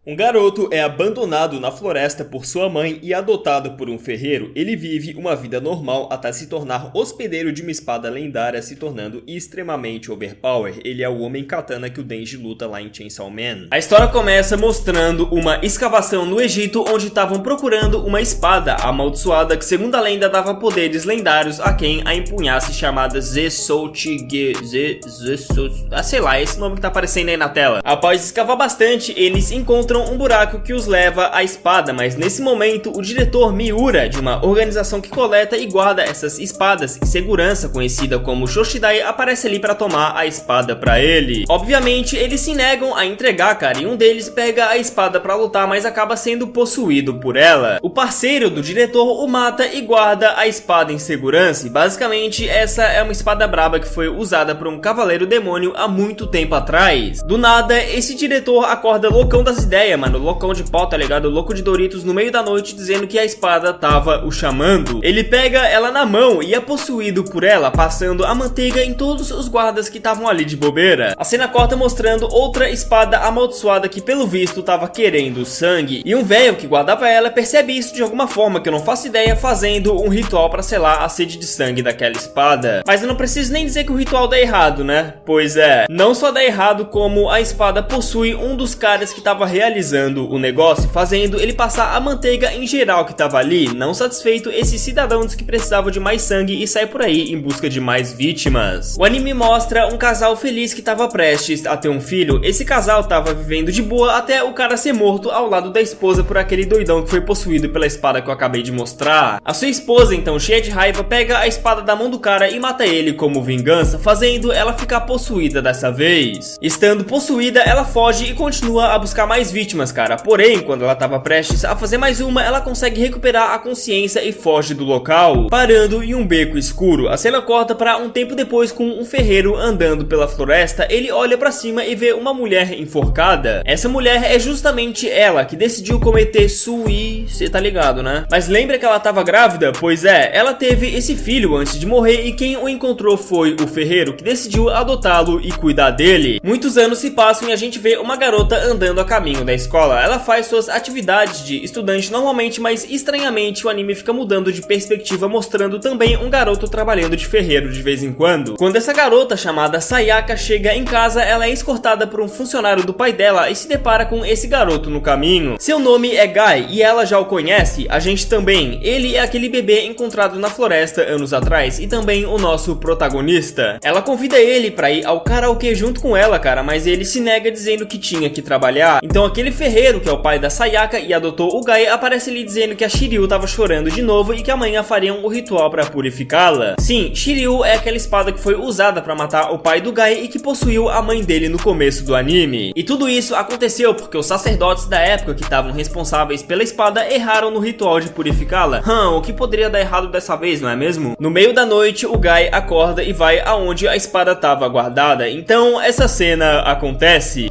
Um garoto é abandonado na floresta por sua mãe e adotado por um ferreiro. Ele vive uma vida normal até se tornar hospedeiro de uma espada lendária, se tornando extremamente overpower. Ele é o homem katana que o Denji luta lá em Chainsaw Man. A história começa mostrando uma escavação no Egito onde estavam procurando uma espada amaldiçoada que, segundo a lenda, dava poderes lendários a quem a empunhasse, chamada Zesotige... sei lá, esse nome que tá aparecendo aí na tela. Após escavar bastante, eles encontram um buraco que os leva à espada, mas nesse momento o diretor Miura, de uma organização que coleta e guarda essas espadas em segurança, conhecida como Shoshidai, aparece ali para tomar a espada para ele. Obviamente eles se negam a entregar, cara, e um deles pega a espada para lutar, mas acaba sendo possuído por ela. O parceiro do diretor o mata e guarda a espada em segurança, e basicamente essa é uma espada braba que foi usada por um cavaleiro demônio há muito tempo atrás. Do nada, esse diretor acorda loucão das ideias, mano, loucão de pau, tá ligado? Louco de Doritos no meio da noite, dizendo que a espada tava o chamando. Ele pega ela na mão e é possuído por ela, passando a manteiga em todos os guardas que estavam ali de bobeira. A cena corta mostrando outra espada amaldiçoada que, pelo visto, tava querendo sangue, e um velho que guardava ela percebe isso de alguma forma que eu não faço ideia, fazendo um ritual pra selar a sede de sangue daquela espada. Mas eu não preciso nem dizer que o ritual dá errado, né? Pois é, não só dá errado, como a espada possui um dos caras que tava realizando o negócio, fazendo ele passar a manteiga em geral que tava ali. Não satisfeito, esse cidadão disse que precisava de mais sangue e sai por aí em busca de mais vítimas. O anime mostra um casal feliz que tava prestes a ter um filho. Esse casal tava vivendo de boa até o cara ser morto ao lado da esposa por aquele doidão que foi possuído pela espada que eu acabei de mostrar. A sua esposa, então, cheia de raiva, pega a espada da mão do cara e mata ele como vingança, fazendo ela ficar possuída dessa vez. Estando possuída, ela foge e continua a buscar mais vítimas, cara. Porém, quando ela tava prestes a fazer mais uma, ela consegue recuperar a consciência e foge do local, parando em um beco escuro. A cena corta para um tempo depois com um ferreiro andando pela floresta. Ele olha pra cima e vê uma mulher enforcada. Essa mulher é justamente ela que decidiu cometer você tá ligado, né? Mas lembra que ela tava grávida? Pois é, ela teve esse filho antes de morrer e quem o encontrou foi o ferreiro, que decidiu adotá-lo e cuidar dele. Muitos anos se passam e a gente vê uma garota andando a caminho da escola. Ela faz suas atividades de estudante normalmente, mas estranhamente o anime fica mudando de perspectiva, mostrando também um garoto trabalhando de ferreiro de vez em quando. Quando essa garota chamada Sayaka chega em casa, ela é escortada por um funcionário do pai dela e se depara com esse garoto no caminho. Seu nome é Guy e ela já o conhece, a gente também. Ele é aquele bebê encontrado na floresta anos atrás e também o nosso protagonista. Ela convida ele pra ir ao karaokê junto com ela, cara, mas ele se nega dizendo que tinha que trabalhar. Então aquele ferreiro, que é o pai da Sayaka e adotou o Guy, aparece ali dizendo que a Shiryu tava chorando de novo e que amanhã fariam o ritual pra purificá-la. Sim, Shiryu é aquela espada que foi usada pra matar o pai do Guy e que possuiu a mãe dele no começo do anime. E tudo isso aconteceu porque os sacerdotes da época que estavam responsáveis pela espada erraram no ritual de purificá-la. O que poderia dar errado dessa vez, não é mesmo? No meio da noite, o Guy acorda e vai aonde a espada tava guardada. Então essa cena acontece.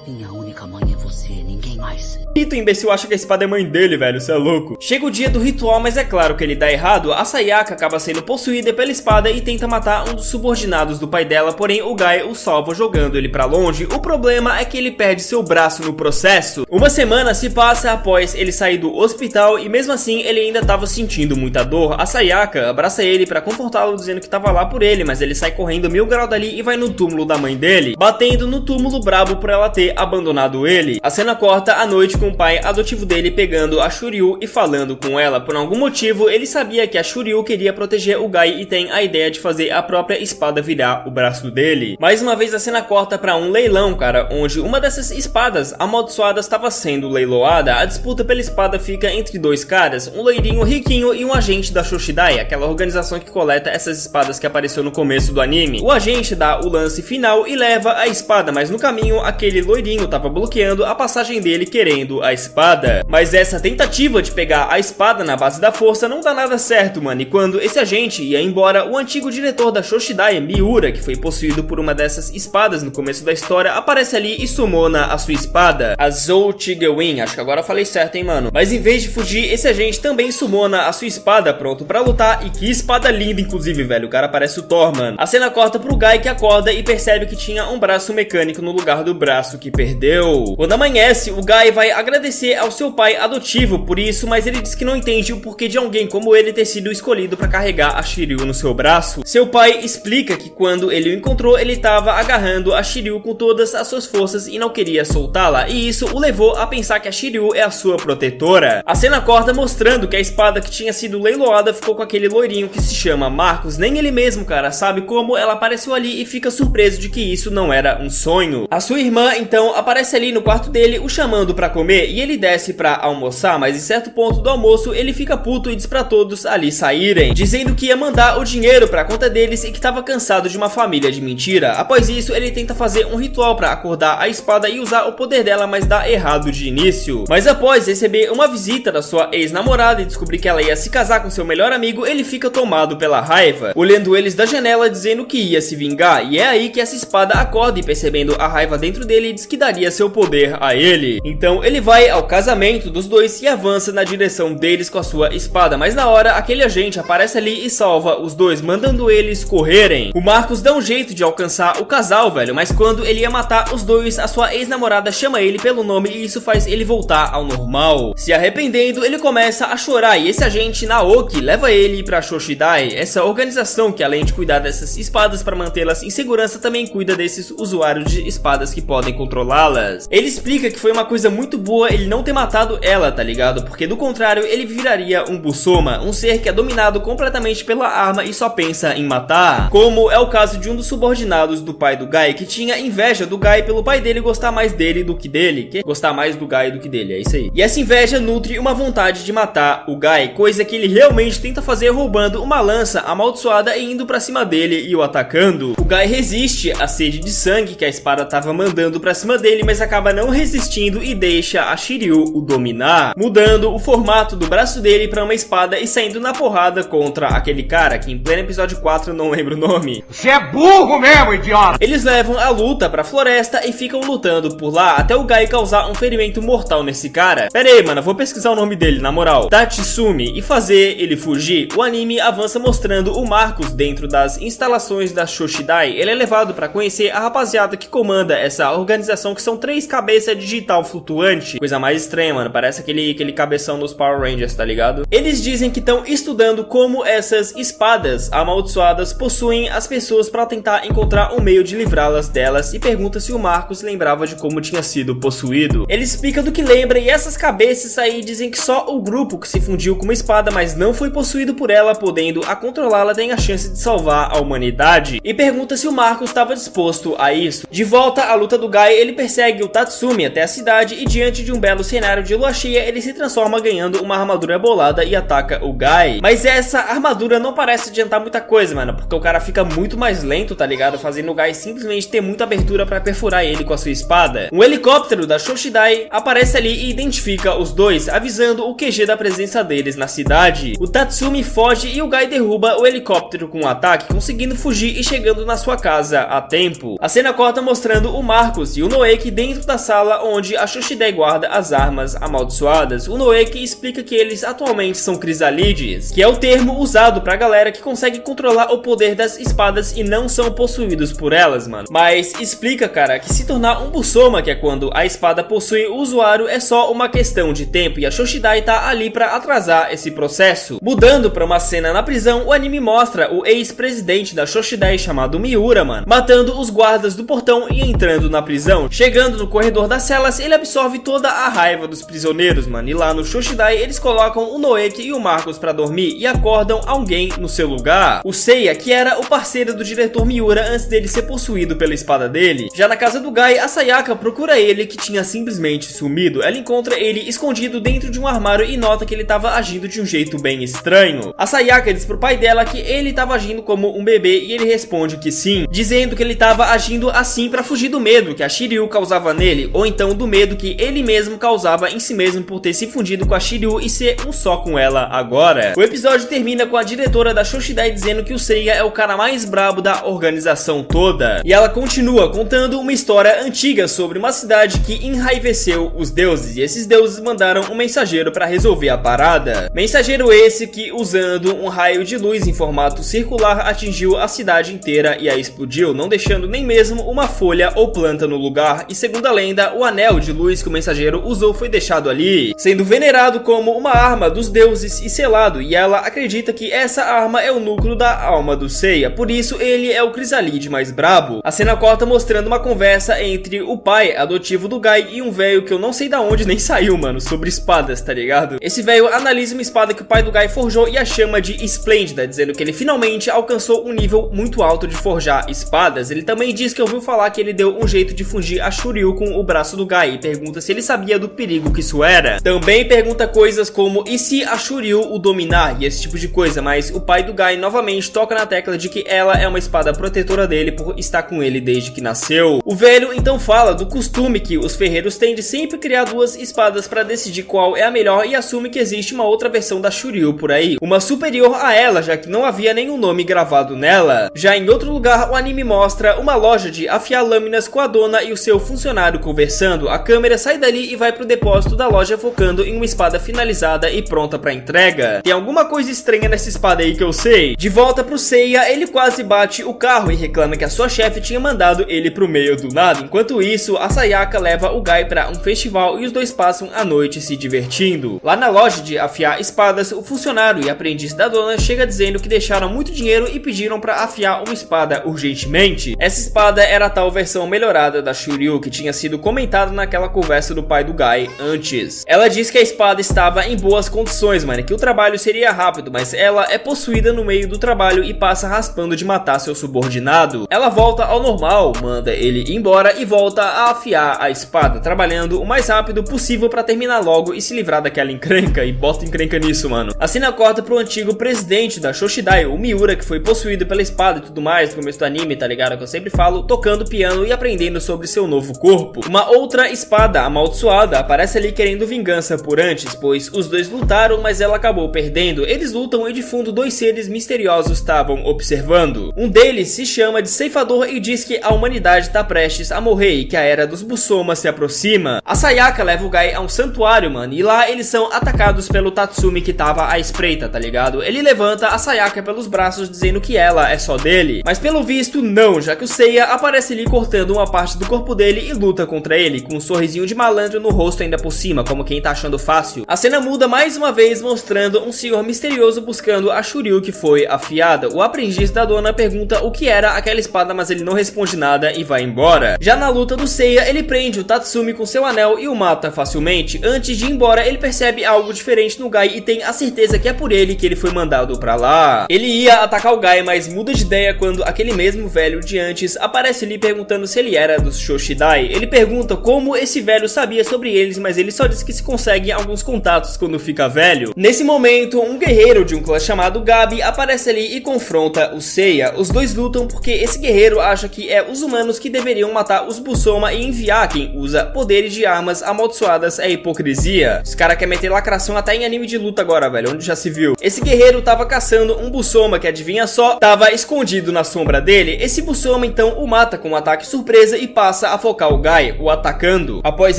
Minha única mãe é você, ninguém mais. O imbecil acha que a espada é mãe dele, velho, isso é louco. Chega o dia do ritual, mas é claro que ele dá errado. A Sayaka acaba sendo possuída pela espada e tenta matar um dos subordinados do pai dela, porém o Guy o salva jogando ele pra longe. O problema é que ele perde seu braço no processo. Uma semana se passa após ele sair do hospital e mesmo assim ele ainda tava sentindo muita dor. A Sayaka abraça ele pra confortá-lo, dizendo que tava lá por ele, mas ele sai correndo 1000 graus dali e vai no túmulo da mãe dele, batendo no túmulo brabo por ela ter abandonado ele. A cena corta à noite com o pai adotivo dele pegando a Shuryu e falando com ela. Por algum motivo, ele sabia que a Shuryu queria proteger o Guy e tem a ideia de fazer a própria espada virar o braço dele. Mais uma vez a cena corta pra um leilão, cara, onde uma dessas espadas amaldiçoadas estava sendo leiloada. A disputa pela espada fica entre dois caras, um loirinho riquinho e um agente da Shoshidai, aquela organização que coleta essas espadas que apareceu no começo do anime. O agente dá o lance final e leva a espada, mas no caminho aquele loirinho tava bloqueando a passagem dele, querendo a espada. Mas essa tentativa de pegar a espada na base da força não dá nada certo, mano. E quando esse agente ia embora, o antigo diretor da Shoshidai, Miura, que foi possuído por uma dessas espadas no começo da história, aparece ali e summona a sua espada, a Zoutigewin. Acho que agora eu falei certo, hein, mano. Mas em vez de fugir, esse agente também summona a sua espada, pronto pra lutar. E que espada linda, inclusive, velho. O cara parece o Thor, mano. A cena corta pro Guy, que acorda e percebe que tinha um braço mecânico no lugar do braço que perdeu. morreu. Quando amanhece, o Guy vai agradecer ao seu pai adotivo por isso, mas ele diz que não entende o porquê de alguém como ele ter sido escolhido para carregar a Shiryu no seu braço. Seu pai explica que quando ele o encontrou, ele estava agarrando a Shiryu com todas as suas forças e não queria soltá-la, e isso o levou a pensar que a Shiryu é a sua protetora. A cena corta mostrando que a espada que tinha sido leiloada ficou com aquele loirinho que se chama Marcos. Nem ele mesmo, cara, sabe como ela apareceu ali e fica surpreso de que isso não era um sonho. A sua irmã, então, aparece ali no quarto dele, o chamando pra comer, e ele desce pra almoçar, mas em certo ponto do almoço ele fica puto e diz pra todos ali saírem, dizendo que ia mandar o dinheiro pra conta deles e que tava cansado de uma família de mentira. Após isso, ele tenta fazer um ritual pra acordar a espada e usar o poder dela, mas dá errado de início. Mas após receber uma visita da sua ex-namorada e descobrir que ela ia se casar com seu melhor amigo, ele fica tomado pela raiva, olhando eles da janela dizendo que ia se vingar, e é aí que essa espada acorda e, percebendo a raiva dentro dele, diz que daria seu poder a ele. Então ele vai ao casamento dos dois e avança na direção deles com a sua espada, mas na hora aquele agente aparece ali e salva os dois, mandando eles correrem. O Marcos dá um jeito de alcançar o casal, velho, mas quando ele ia matar os dois, a sua ex-namorada chama ele pelo nome e isso faz ele voltar ao normal. Se arrependendo, ele começa a chorar e esse agente Naoki leva ele pra Shoshidai, essa organização que, além de cuidar dessas espadas para mantê-las em segurança, também cuida desses usuários de espadas que podem controlá-las. Ele explica que foi uma coisa muito boa ele não ter matado ela, tá ligado? Porque do contrário ele viraria um Busoma, um ser que é dominado completamente pela arma e só pensa em matar. Como é o caso de um dos subordinados do pai do Guy, que tinha inveja do Guy pelo pai dele gostar mais dele do que dele, gostar mais do Guy do que dele, é isso aí. E essa inveja nutre uma vontade de matar o Guy, coisa que ele realmente tenta fazer roubando uma lança amaldiçoada e indo pra cima dele e o atacando. O Guy resiste à sede de sangue que a espada tava mandando pra cima dele, mas acaba não resistindo e deixa a Shiryu o dominar, mudando o formato do braço dele pra uma espada e saindo na porrada contra aquele cara que em pleno episódio 4 eu não lembro o nome. Você é burro mesmo, idiota! Eles levam a luta pra floresta e ficam lutando por lá até o Guy causar um ferimento mortal nesse cara. Pera aí, mano, eu vou pesquisar o nome dele, na moral. Tatsumi, e fazer ele fugir. O anime avança mostrando o Marcos dentro das instalações da Shoshidai. Ele é levado pra conhecer a rapaziada que comanda essa organização, que são 3 cabeças digital flutuante. Coisa mais estranha, mano, parece aquele cabeção dos Power Rangers, tá ligado? Eles dizem que estão estudando como essas espadas amaldiçoadas possuem as pessoas pra tentar encontrar um meio de livrá-las delas, e pergunta se o Marcos lembrava de como tinha sido possuído. Ele explica do que lembra, e essas cabeças aí dizem que só o grupo que se fundiu com uma espada, mas não foi possuído por ela, podendo a controlá-la, tem a chance de salvar a humanidade, e pergunta se o Marcos estava disposto a isso. De volta à luta do Guy, ele persegue o Tatsumi até a cidade e, diante de um belo cenário de lua cheia, ele se transforma ganhando uma armadura bolada e ataca o Guy. Mas essa armadura não parece adiantar muita coisa, mano, porque o cara fica muito mais lento, tá ligado? Fazendo o Guy simplesmente ter muita abertura pra perfurar ele com a sua espada. Um helicóptero da Shoshidai aparece ali e identifica os dois, avisando o QG da presença deles na cidade. O Tatsumi foge e o Guy derruba o helicóptero com um ataque, conseguindo fugir e chegando na sua casa a tempo. A cena corta mostrando o Marcos e o Noeki dentro da sala onde a Shoshidai guarda as armas amaldiçoadas. O Noeki explica que eles atualmente são crisalides, que é o termo usado pra galera que consegue controlar o poder das espadas e não são possuídos por elas, mano. Mas explica, cara, que se tornar um Busoma, que é quando a espada possui o usuário, é só uma questão de tempo, e a Shoshidai tá ali pra atrasar esse processo. Mudando pra uma cena na prisão, o anime mostra o ex-presidente da Shoshidai chamado Miura, mano, matando os guardas do portão e entrando na prisão. Chegando no corredor das celas, ele absorve toda a raiva dos prisioneiros, mano, e lá no Shoshidai eles colocam o Noeki e o Marcos pra dormir e acordam alguém no seu lugar. O Seiya, que era o parceiro do diretor Miura antes dele ser possuído pela espada dele. Já na casa do Guy, a Sayaka procura ele, que tinha simplesmente sumido. Ela encontra ele escondido dentro de um armário e nota que ele tava agindo de um jeito bem estranho. A Sayaka diz pro pai dela que ele tava agindo como um bebê e ele responde que sim, dizendo que ele tava agindo assim pra fugir do medo que a Shiryu causava nele, ou então do medo que ele mesmo causava em si mesmo por ter se fundido com a Shiryu e ser um só com ela agora. O episódio termina com a diretora da Shoshidai dizendo que o Seiya é o cara mais brabo da organização toda, e ela continua contando uma história antiga sobre uma cidade que enraiveceu os deuses, e esses deuses mandaram um mensageiro para resolver a parada. Mensageiro esse que, usando um raio de luz em formato circular, atingiu a cidade inteira e a explodiu, não deixando nem mesmo uma folha ou planta no lugar, e segundo a lenda, o anel de luz que o mensageiro usou foi deixado ali, sendo venerado como uma arma dos deuses e selado, e ela acredita que essa arma é o núcleo da alma do Seiya, por isso ele é o Crisálide mais brabo. A cena corta mostrando uma conversa entre o pai adotivo do Guy e um velho que eu não sei da onde nem saiu, mano, sobre espadas, tá ligado? Esse velho analisa uma espada que o pai do Guy forjou e a chama de esplêndida, dizendo que ele finalmente alcançou um nível muito alto de forjar espadas. Ele também diz que ouviu falar que ele deu um jeito de fungir a Shuryu com o braço do Guy e pergunta se ele sabia do perigo que isso era. Também pergunta coisas como e se a Shuryu o dominar e esse tipo de coisa, mas o pai do Guy novamente toca na tecla de que ela é uma espada protetora dele por estar com ele desde que nasceu. O velho então fala do costume que os ferreiros têm de sempre criar duas espadas para decidir qual é a melhor e assume que existe uma outra versão da Shuryu por aí, uma superior a ela, já que não havia nenhum nome gravado nela. Já em outro lugar, o anime mostra uma loja de afiar lâminas com a dona e o seu funcionário conversando. A câmera sai dali e vai pro depósito da loja focando em uma espada finalizada e pronta para entrega. Tem alguma coisa estranha nessa espada aí que eu sei. De volta pro Seiya, ele quase bate o carro e reclama que a sua chefe tinha mandado ele pro meio do nada. Enquanto isso, a Sayaka leva o Guy para um festival e os dois passam a noite se divertindo. Lá na loja de afiar espadas, o funcionário e aprendiz da dona chega dizendo que deixaram muito dinheiro e pediram para afiar uma espada urgentemente. Essa espada era a tal versão melhorada da Shuryu que tinha sido comentada naquela conversa do pai do Guy antes. Ela diz que a espada estava em boas condições, mano, que o trabalho seria rápido, mas ela é possuída no meio do trabalho e passa raspando de matar seu subordinado. Ela volta ao normal, manda ele ir embora e volta a afiar a espada, trabalhando o mais rápido possível para terminar logo e se livrar daquela encrenca, e bota encrenca nisso, mano. A cena corta pro antigo presidente da Shoshidai, o Miura, que foi possuído pela espada e tudo mais no começo do anime, tá ligado? Que eu sempre falo, tocando piano e aprendendo sobre seu novo corpo. Uma outra espada amaldiçoada aparece ali querendo vingança por antes, pois os dois lutaram, mas ela acabou perdendo. Eles lutam e de fundo dois seres misteriosos estavam observando. Um deles se chama de Ceifador e diz que a humanidade tá prestes a morrer e que a era dos Busoma se aproxima. A Sayaka leva o Guy a um santuário, mano, e lá eles são atacados pelo Tatsumi que tava à espreita, tá ligado? Ele levanta a Sayaka pelos braços dizendo que ela é só dele, mas pelo visto não, já que o Seiya aparece ali cortando uma parte do corpo dele e luta contra ele, com um sorrisinho de malandro no rosto ainda por cima, como quem tá achando fácil. A cena muda mais uma vez mostrando um senhor misterioso buscando a Shuryu que foi afiada. O aprendiz da dona pergunta o que era aquela espada, mas ele não responde nada e vai embora. Já na luta do Seiya, ele prende o Tatsumi com seu anel e o mata facilmente. Antes de ir embora, ele percebe algo diferente no Guy e tem a certeza que é por ele que ele foi mandado pra lá. Ele ia atacar o Guy, mas muda de ideia quando aquele mesmo velho de antes aparece ali perguntando se ele era dos Shoshidai. Ele pergunta como esse velho sabia sobre eles, mas ele só diz que se consegue alguns contatos quando fica velho. Nesse momento, um guerreiro de um clã chamado Gabi aparece ali e confronta o Seiya. Os dois lutam porque esse guerreiro acha que é os humanos que deveriam matar os Busoma e enviar quem usa poderes de armas amaldiçoadas é hipocrisia. Os caras querem meter lacração até em anime de luta agora, velho, onde já se viu. Esse guerreiro tava caçando um Busoma que, adivinha só, tava escondido na sombra dele. Esse Busoma então o mata com um ataque surpresa e passa a focar o Guy, o atacando. Após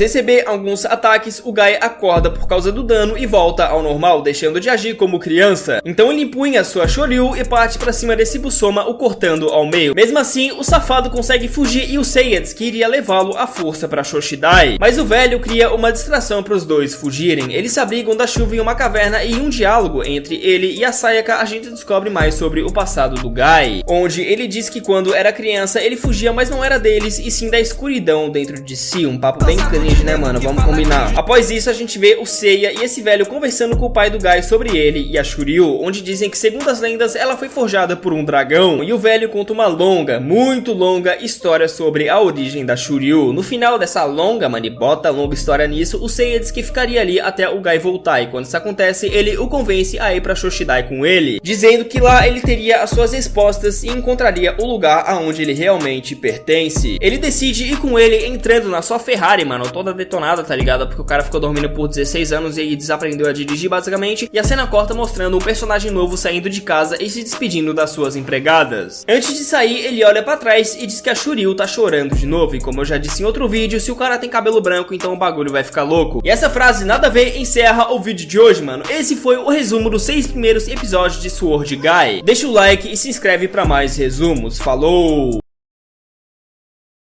receber alguns ataques, o Guy acorda por causa do dano e volta ao normal, deixando de agir como criança. Então ele empunha sua Shoryu e parte pra cima desse Busoma, o cortando ao meio. Mesmo assim, o safado consegue fugir e o Seiya diz que iria levá-lo à força pra Shoshidai. Mas o velho cria uma distração para os dois fugirem. Eles se abrigam da chuva em uma caverna e em um diálogo entre ele e a Sayaka a gente descobre mais sobre o passado do Guy, onde ele diz que quando era criança ele fugia, mas não era deles e sim da escuridão dentro de si. Um papo bem cringe, né, mano? Vamos combinar. Após isso, a gente vê o Seiya e esse velho conversando com o pai do Guy sobre ele e a Shuryu, onde dizem que, segundo as lendas, ela foi forjada por um dragão, e o velho conta uma longa, muito longa história sobre a origem da Shuryu. No final dessa longa, mano, bota longa história nisso, o Seiya diz que ficaria ali até o Guy voltar, e quando isso acontece, ele o convence a ir pra Shoshidai com ele, dizendo que lá ele teria as suas respostas e encontraria o lugar aonde ele realmente pertence. Ele decide ir com ele entrando na sua Ferrari, mano, toda detonada, tá ligado? Porque o cara ficou dormindo por 16 anos e aí desaprendeu a dirigir, basicamente, e a cena corta mostrando um personagem novo saindo de casa e se despedindo das suas empregadas. Antes de sair, ele olha pra trás e diz que a Shuryu tá chorando de novo, e como eu já disse em outro vídeo, se o cara tem cabelo branco, então o bagulho vai ficar louco. E essa frase nada a ver encerra o vídeo de hoje, mano. Esse foi o resumo dos 6 primeiros episódios de Sword Guy. Deixa o like e se inscreve pra mais resumos. Falou!